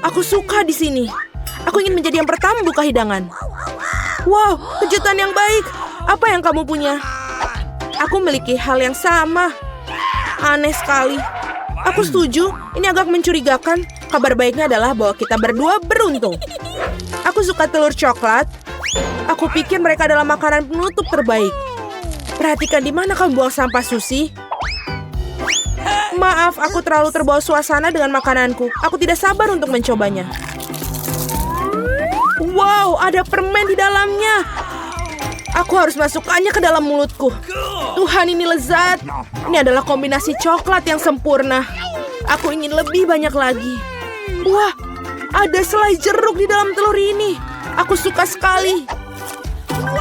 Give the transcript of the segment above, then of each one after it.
aku suka di sini. Aku ingin menjadi yang pertama buka hidangan. Wow, kejutan yang baik. Apa yang kamu punya? Aku memiliki hal yang sama. Aneh sekali. Aku setuju, ini agak mencurigakan. Kabar baiknya adalah bahwa kita berdua beruntung. Aku suka telur coklat. Aku pikir mereka adalah makanan penutup terbaik. Perhatikan di mana kamu buang sampah, Susie. Maaf, aku terlalu terbawa suasana dengan makananku. Aku tidak sabar untuk mencobanya. Wow, ada permen di dalamnya. Aku harus masukkannya ke dalam mulutku. Tuhan, ini lezat. Ini adalah kombinasi coklat yang sempurna. Aku ingin lebih banyak lagi. Wah, ada selai jeruk di dalam telur ini. Aku suka sekali.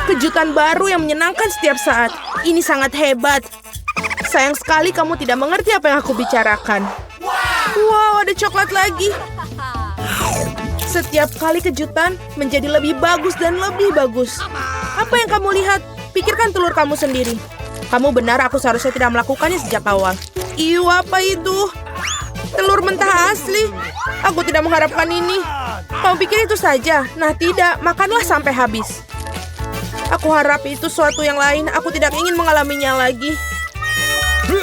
Kejutan baru yang menyenangkan setiap saat. Ini sangat hebat. Sayang sekali kamu tidak mengerti apa yang aku bicarakan. Wow, ada coklat lagi. Setiap kali kejutan menjadi lebih bagus dan lebih bagus. Apa yang kamu lihat? Pikirkan telur kamu sendiri. Kamu benar, aku seharusnya tidak melakukannya sejak awal. Iu, apa itu? Telur mentah asli. Aku tidak mengharapkan ini. Kamu pikir itu saja? Nah, tidak. Makanlah sampai habis. Aku harap itu suatu yang lain. Aku tidak ingin mengalaminya lagi.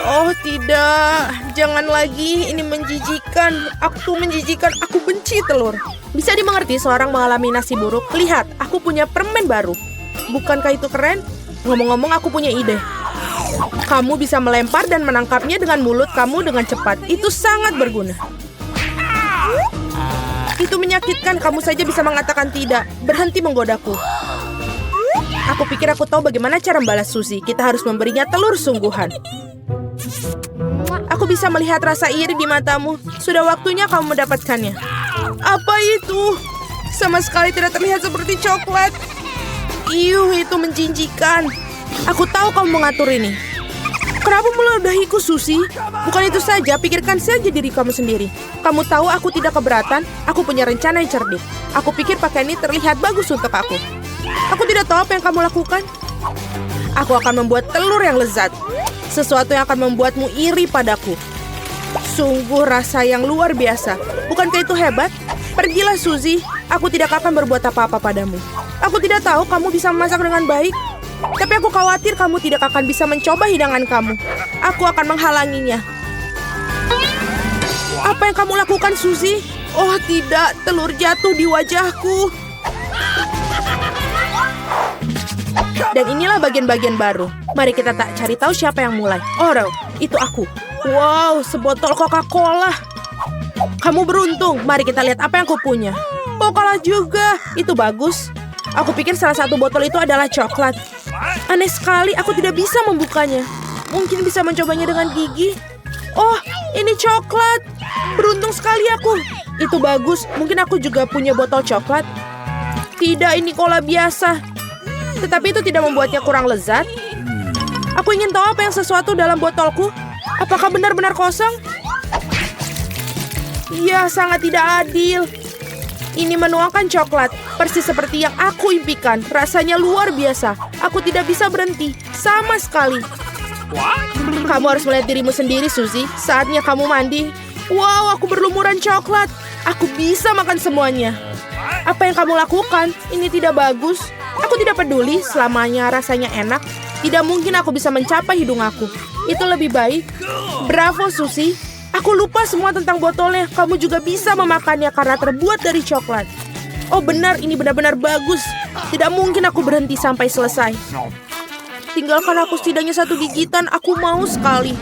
Oh, tidak. Jangan lagi. Ini menjijikan. Aku menjijikan. Aku benci telur. Bisa dimengerti seorang mengalami nasi buruk. Lihat, aku punya permen baru. Bukankah itu keren? Ngomong-ngomong, aku punya ide. Kamu bisa melempar dan menangkapnya dengan mulut kamu dengan cepat. Itu sangat berguna. Itu menyakitkan. Kamu saja bisa mengatakan tidak. Berhenti menggodaku. Aku pikir aku tahu bagaimana cara membalas Susie. Kita harus memberinya telur sungguhan. Aku bisa melihat rasa iri di matamu. Sudah waktunya kamu mendapatkannya. Apa itu? Sama sekali tidak terlihat seperti coklat. Iuh, itu menjijikkan. Aku tahu kamu mengatur ini. Kenapa meludahiku, Susie? Bukan itu saja, pikirkan saja diri kamu sendiri. Kamu tahu aku tidak keberatan. Aku punya rencana yang cerdik. Aku pikir pakaian ini terlihat bagus untuk aku. Aku tidak tahu apa yang kamu lakukan. Aku akan membuat telur yang lezat. Sesuatu yang akan membuatmu iri padaku. Sungguh rasa yang luar biasa. Bukankah itu hebat? Pergilah, Susie. Aku tidak akan berbuat apa-apa padamu. Aku tidak tahu kamu bisa memasak dengan baik. Tapi aku khawatir kamu tidak akan bisa mencoba hidangan kamu. Aku akan menghalanginya. Apa yang kamu lakukan, Susie? Oh tidak, telur jatuh di wajahku. Dan inilah bagian-bagian baru. Mari kita tak cari tahu siapa yang mulai. Oh, itu aku. Wow, sebotol Coca-Cola. Kamu beruntung. Mari kita lihat apa yang aku punya. Oh, kalah juga. Itu bagus. Aku pikir salah satu botol itu adalah coklat. Aneh sekali, aku tidak bisa membukanya. Mungkin bisa mencobanya dengan gigi. Oh, ini coklat. Beruntung sekali aku. Itu bagus. Mungkin aku juga punya botol coklat. Tidak, ini cola biasa. Tetapi itu tidak membuatnya kurang lezat. Aku ingin tahu apa yang sesuatu dalam botolku. Apakah benar-benar kosong? Ya, sangat tidak adil. Ini menuangkan coklat, persis seperti yang aku impikan. Rasanya luar biasa. Aku tidak bisa berhenti, sama sekali. Kamu harus melihat dirimu sendiri, Susie. Saatnya kamu mandi. Wow, aku berlumuran coklat. Aku bisa makan semuanya. Apa yang kamu lakukan? Ini tidak bagus. Aku tidak peduli, selamanya rasanya enak. Tidak mungkin aku bisa mencapai hidung aku. Itu lebih baik. Bravo, Susie. Aku lupa semua tentang botolnya. Kamu juga bisa memakannya karena terbuat dari coklat. Oh benar, ini benar-benar bagus. Tidak mungkin aku berhenti sampai selesai. Tinggalkan aku setidaknya satu gigitan. Aku mau sekali.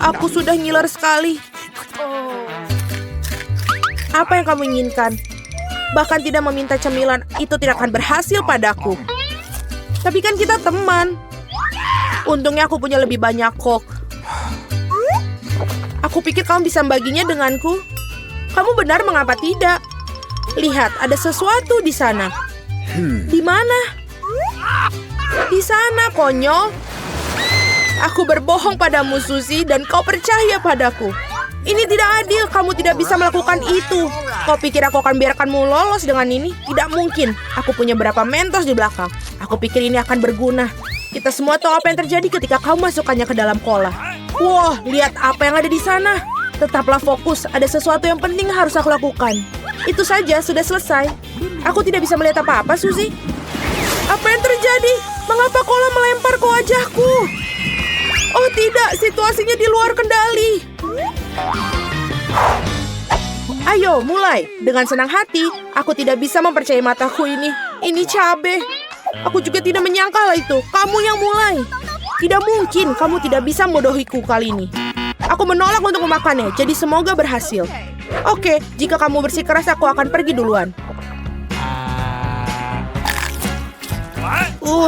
Aku sudah ngiler sekali. Apa yang kamu inginkan? Bahkan tidak meminta cemilan, itu tidak akan berhasil padaku. Tapi kan kita teman. Untungnya aku punya lebih banyak Coke. Aku pikir kamu bisa membaginya denganku. Kamu benar, mengapa tidak? Lihat, ada sesuatu di sana. Di mana? Di sana, konyol. Aku berbohong padamu, Susie, dan kau percaya padaku. Ini tidak adil, kamu tidak bisa melakukan itu. Kau pikir aku akan biarkanmu lolos dengan ini? Tidak mungkin. Aku punya berapa Mentos di belakang. Aku pikir ini akan berguna. Kita semua tahu apa yang terjadi ketika kau masukkannya ke dalam cola. Wah, lihat apa yang ada di sana. Tetaplah fokus, ada sesuatu yang penting yang harus aku lakukan. Itu saja, sudah selesai. Aku tidak bisa melihat apa-apa, Suzy. Apa yang terjadi? Mengapa Kola melempar ke wajahku? Oh tidak, situasinya di luar kendali. Ayo, mulai. Dengan senang hati, aku tidak bisa mempercayai mataku ini. Ini cabe. Aku juga tidak menyangka hal itu. Kamu yang mulai. Tidak mungkin kamu tidak bisa membodohiku kali ini. Aku menolak untuk memakannya, jadi semoga berhasil. Oke, jika kamu bersikeras, aku akan pergi duluan.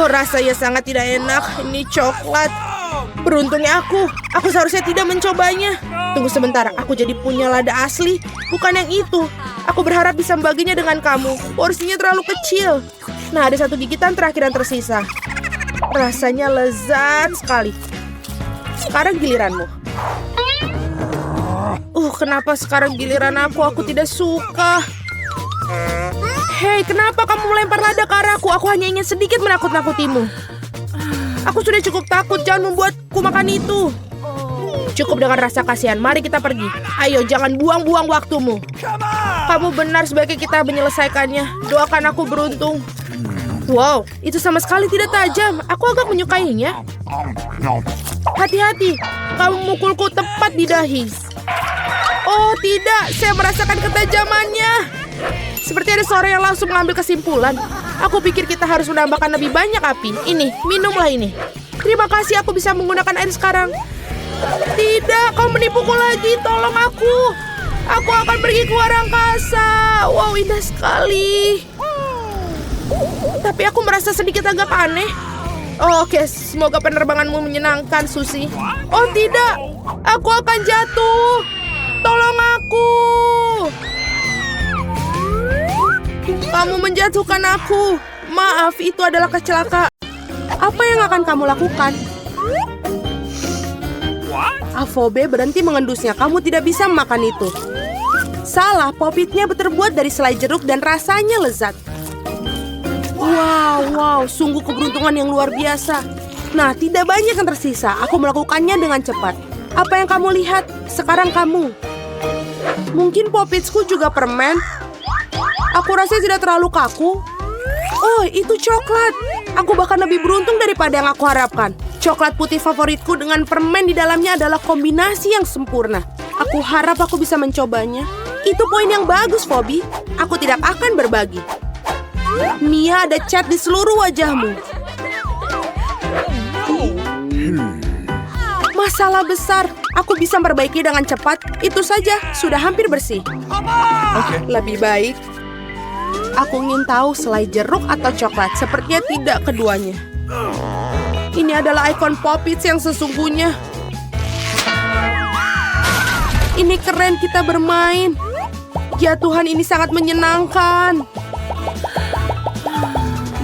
Rasanya sangat tidak enak. Ini coklat. Beruntungnya aku seharusnya tidak mencobanya. Tunggu sebentar, aku jadi punya lada asli. Bukan yang itu. Aku berharap bisa membaginya dengan kamu. Porsinya terlalu kecil. Nah, ada satu gigitan terakhir yang tersisa. Rasanya lezat sekali. Sekarang giliranmu. Kenapa sekarang giliran aku? Aku tidak suka. Hei, kenapa kamu melempar lada ke arahku? Aku hanya ingin sedikit menakut-nakutimu. Aku sudah cukup takut, jangan membuatku makan itu. Cukup dengan rasa kasihan, mari kita pergi. Ayo, jangan buang-buang waktumu. Kamu benar, sebaiknya kita menyelesaikannya. Doakan aku beruntung. Wow, itu sama sekali tidak tajam. Aku agak menyukainya. Hati-hati, kamu memukulku tepat di dahi. Oh tidak, saya merasakan ketajamannya. Seperti ada seorang yang langsung mengambil kesimpulan. Aku pikir kita harus menambahkan lebih banyak api. Ini, minumlah ini. Terima kasih, aku bisa menggunakan air sekarang. Tidak, kau menipuku lagi. Tolong aku. Aku akan pergi ke luar angkasa. Wow, indah sekali. Tapi aku merasa sedikit agak aneh. Oke, semoga penerbanganmu menyenangkan, Suzy. Oh tidak, aku akan jatuh. Tolong aku. Kamu menjatuhkan aku. Maaf, itu adalah kecelakaan. Apa yang akan kamu lakukan? Afobe berhenti mengendusnya. Kamu tidak bisa memakan itu. Salah, popitnya terbuat dari selai jeruk dan rasanya lezat. Wow, sungguh keberuntungan yang luar biasa. Nah, tidak banyak yang tersisa. Aku melakukannya dengan cepat. Apa yang kamu lihat? Sekarang kamu. Mungkin popitsku juga permen. Aku rasa tidak terlalu kaku. Oh, itu coklat. Aku bahkan lebih beruntung daripada yang aku harapkan. Coklat putih favoritku dengan permen di dalamnya adalah kombinasi yang sempurna. Aku harap aku bisa mencobanya. Itu poin yang bagus, Phoebe. Aku tidak akan berbagi. Mia, ada cat di seluruh wajahmu. Masalah besar. Aku bisa memperbaiki dengan cepat. Itu saja, sudah hampir bersih. Lebih baik. Aku ingin tahu selai jeruk atau coklat. Sepertinya tidak keduanya. Ini adalah ikon Poppits yang sesungguhnya. Ini keren kita bermain. Ya Tuhan, ini sangat menyenangkan.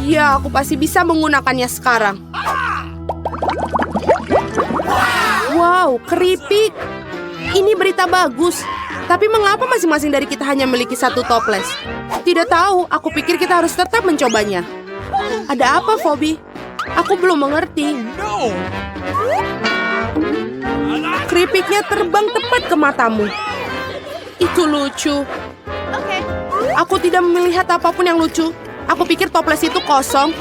Ya, aku pasti bisa menggunakannya sekarang. Wow, keripik. Ini berita bagus. Tapi mengapa masing-masing dari kita hanya memiliki satu toples? Tidak tahu, aku pikir kita harus tetap mencobanya. Ada apa, Phoebe? Aku belum mengerti. Keripiknya terbang tepat ke matamu. Itu lucu. Aku tidak melihat apapun yang lucu. Aku pikir toples itu kosong.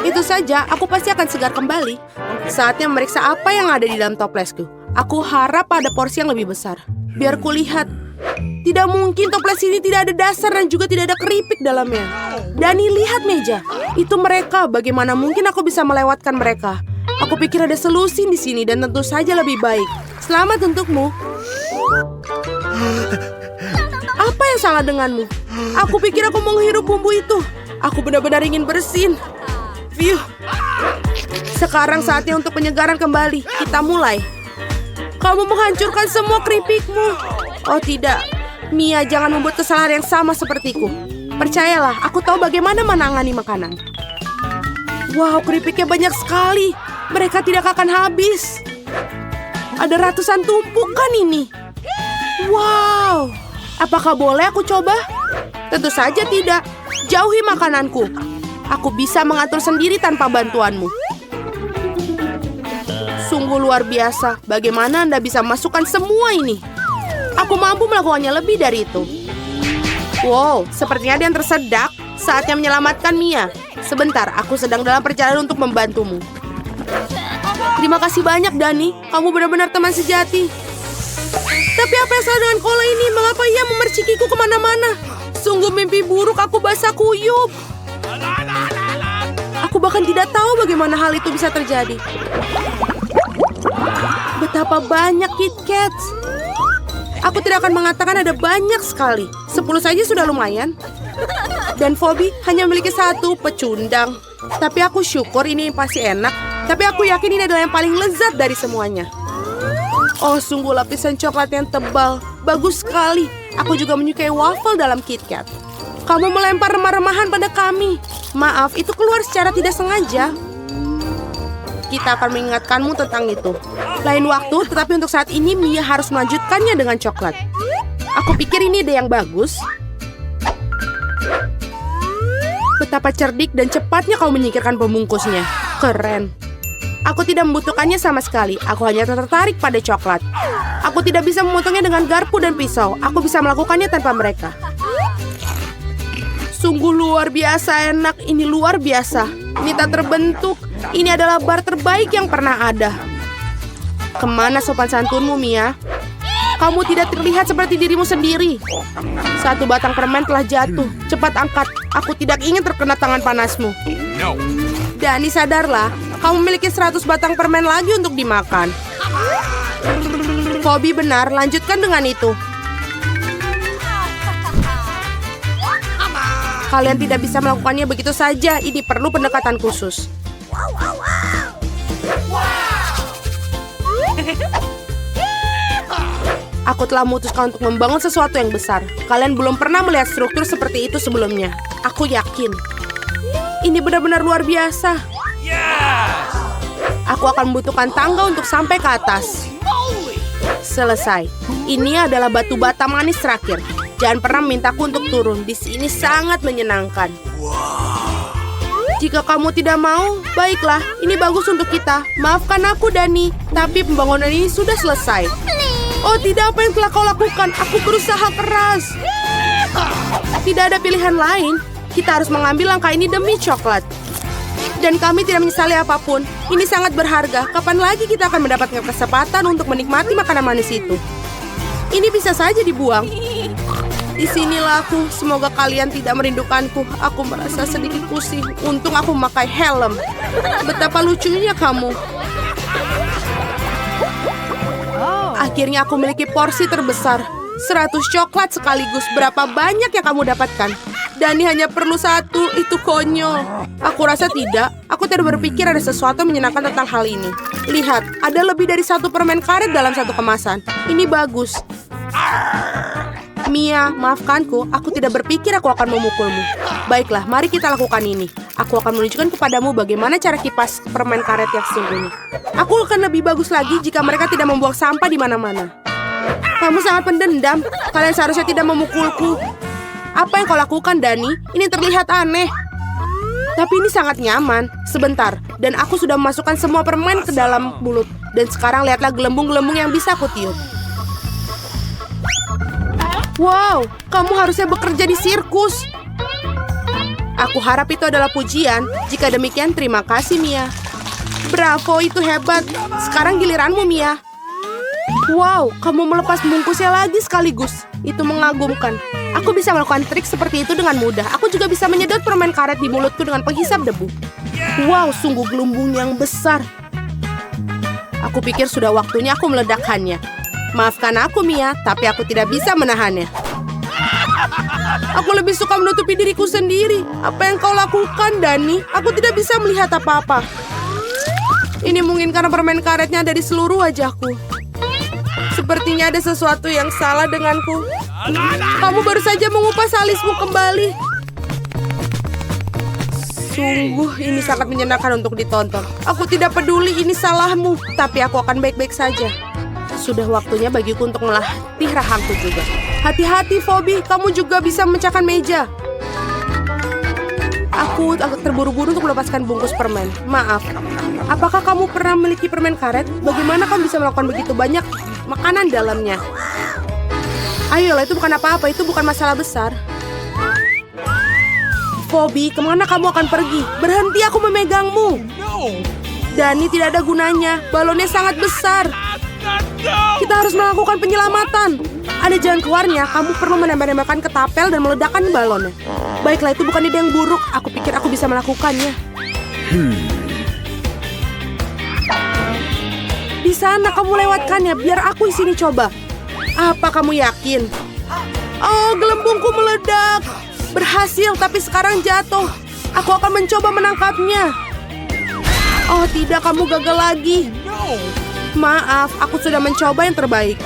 Itu saja, aku pasti akan segar kembali. Saatnya memeriksa apa yang ada di dalam toplesku. Aku harap ada porsi yang lebih besar. Biar kulihat. Tidak mungkin toples ini tidak ada dasar dan juga tidak ada keripik dalamnya. Dani, lihat meja. Itu mereka. Bagaimana mungkin aku bisa melewatkan mereka? Aku pikir ada solusi di sini dan tentu saja lebih baik. Selamat untukmu. Apa yang salah denganmu? Aku pikir aku menghirup bumbu itu. Aku benar-benar ingin bersin. Phew. Sekarang saatnya untuk penyegaran kembali. Kita mulai. Kamu menghancurkan semua keripikmu. Oh tidak, Mia, jangan membuat kesalahan yang sama sepertiku. Percayalah, aku tahu bagaimana menangani makanan. Wow, keripiknya banyak sekali. Mereka tidak akan habis. Ada ratusan tumpukan ini. Wow, apakah boleh aku coba? Tentu saja tidak. Jauhi makananku. Aku bisa mengatur sendiri tanpa bantuanmu. Sungguh luar biasa. Bagaimana Anda bisa masukkan semua ini? Aku mampu melakukannya lebih dari itu. Wow, sepertinya ada yang tersedak. Saatnya menyelamatkan Mia. Sebentar, aku sedang dalam perjalanan untuk membantumu. Terima kasih banyak, Dani. Kamu benar-benar teman sejati. Tapi apa yang salah dengan Kola ini? Mengapa ia memercikiku kemana-mana? Sungguh mimpi buruk, aku basah kuyup. Aku bahkan tidak tahu bagaimana hal itu bisa terjadi. Betapa banyak KitKats. Aku tidak akan mengatakan ada banyak sekali. 10 saja sudah lumayan. Dan Phoebe hanya memiliki 1 pecundang. Tapi aku syukur ini pasti enak. Tapi aku yakin ini adalah yang paling lezat dari semuanya. Oh, sungguh lapisan coklat yang tebal. Bagus sekali. Aku juga menyukai waffle dalam KitKat. Kamu melempar remah-remahan pada kami. Maaf, itu keluar secara tidak sengaja. Kita akan mengingatkanmu tentang itu. Lain waktu, tetapi untuk saat ini Mia harus melanjutkannya dengan coklat. Aku pikir ini ide yang bagus. Betapa cerdik dan cepatnya kau menyingkirkan pembungkusnya. Keren. Aku tidak membutuhkannya sama sekali. Aku hanya tertarik pada coklat. Aku tidak bisa memotongnya dengan garpu dan pisau. Aku bisa melakukannya tanpa mereka. Sungguh luar biasa enak. Ini luar biasa. Ini tak terbentuk. Ini adalah bar terbaik yang pernah ada. Kemana sopan santunmu, Mia? Kamu tidak terlihat seperti dirimu sendiri. 1 batang permen telah jatuh. Cepat angkat. Aku tidak ingin terkena tangan panasmu. Dani, sadarlah. Kamu memiliki 100 batang permen lagi untuk dimakan. Phoebe benar, lanjutkan dengan itu. Kalian tidak bisa melakukannya begitu saja. Ini perlu pendekatan khusus. Aku telah memutuskan untuk membangun sesuatu yang besar. Kalian belum pernah melihat struktur seperti itu sebelumnya. Aku yakin. Ini benar-benar luar biasa. Aku akan membutuhkan tangga untuk sampai ke atas. Selesai. Ini adalah batu bata manis terakhir. Jangan pernah memintaku untuk turun. Di sini sangat menyenangkan. Jika kamu tidak mau, baiklah. Ini bagus untuk kita. Maafkan aku, Dani. Tapi pembangunan ini sudah selesai. Oh, tidak, apa yang telah kau lakukan? Aku berusaha keras. Tidak ada pilihan lain. Kita harus mengambil langkah ini demi coklat. Dan kami tidak menyesali apapun. Ini sangat berharga. Kapan lagi kita akan mendapatkan kesempatan untuk menikmati makanan manis itu? Ini bisa saja dibuang. Disinilah aku. Semoga kalian tidak merindukanku. Aku merasa sedikit pusing. Untung aku memakai helm. Betapa lucunya kamu. Akhirnya aku memiliki porsi terbesar. 100 coklat sekaligus. Berapa banyak yang kamu dapatkan? Dani hanya perlu 1. Itu konyol. Aku rasa tidak. Aku tidak berpikir ada sesuatu yang menyenangkan tentang hal ini. Lihat, ada lebih dari 1 permen karet dalam 1 kemasan. Ini bagus. Mia, maafkanku. Aku tidak berpikir aku akan memukulmu. Baiklah, mari kita lakukan ini. Aku akan menunjukkan kepadamu bagaimana cara kipas permen karet yang sesungguhnya. Aku akan lebih bagus lagi jika mereka tidak membuang sampah di mana-mana. Kamu sangat pendendam. Kalian seharusnya tidak memukulku. Apa yang kau lakukan, Dani? Ini terlihat aneh. Tapi ini sangat nyaman. Sebentar, dan aku sudah memasukkan semua permen ke dalam mulut. Dan sekarang lihatlah gelembung-gelembung yang bisa aku tiup. Wow, kamu harusnya bekerja di sirkus. Aku harap itu adalah pujian. Jika demikian, terima kasih, Mia. Bravo, itu hebat. Sekarang giliranmu, Mia. Wow, kamu melepas bungkusnya lagi sekaligus. Itu mengagumkan. Aku bisa melakukan trik seperti itu dengan mudah. Aku juga bisa menyedot permen karet di mulutku dengan penghisap debu. Wow, sungguh gelembung yang besar. Aku pikir sudah waktunya aku meledakkannya. Maafkan aku, Mia, tapi aku tidak bisa menahannya. Aku lebih suka menutupi diriku sendiri. Apa yang kau lakukan, Dani? Aku tidak bisa melihat apa-apa. Ini mungkin karena permen karetnya ada di seluruh wajahku. Sepertinya ada sesuatu yang salah denganku. Kamu baru saja mengupas alismu kembali. Sungguh, ini sangat menyenangkan untuk ditonton. Aku tidak peduli ini salahmu, tapi aku akan baik-baik saja. Sudah waktunya bagiku untuk melatih rahangku juga. Hati-hati, Phoebe. Kamu juga bisa memecahkan meja. Aku agak terburu-buru untuk melepaskan bungkus permen. Maaf. Apakah kamu pernah memiliki permen karet? Bagaimana kamu bisa melakukan begitu banyak makanan dalamnya? Ayolah, itu bukan apa-apa, itu bukan masalah besar. Phoebe, kemana kamu akan pergi? Berhenti, aku memegangmu. Dani, tidak ada gunanya. Balonnya sangat besar. Kita harus melakukan penyelamatan. Ada jalan keluarnya. Kamu perlu menembak-nembakan ketapel dan meledakkan balonnya. Baiklah, itu bukan ide yang buruk. Aku pikir aku bisa melakukannya. Di sana kamu lewatkannya. Biar aku di sini coba. Apa kamu yakin? Oh, gelembungku meledak. Berhasil, tapi sekarang jatuh. Aku akan mencoba menangkapnya. Oh tidak, kamu gagal lagi. Maaf, aku sudah mencoba yang terbaik.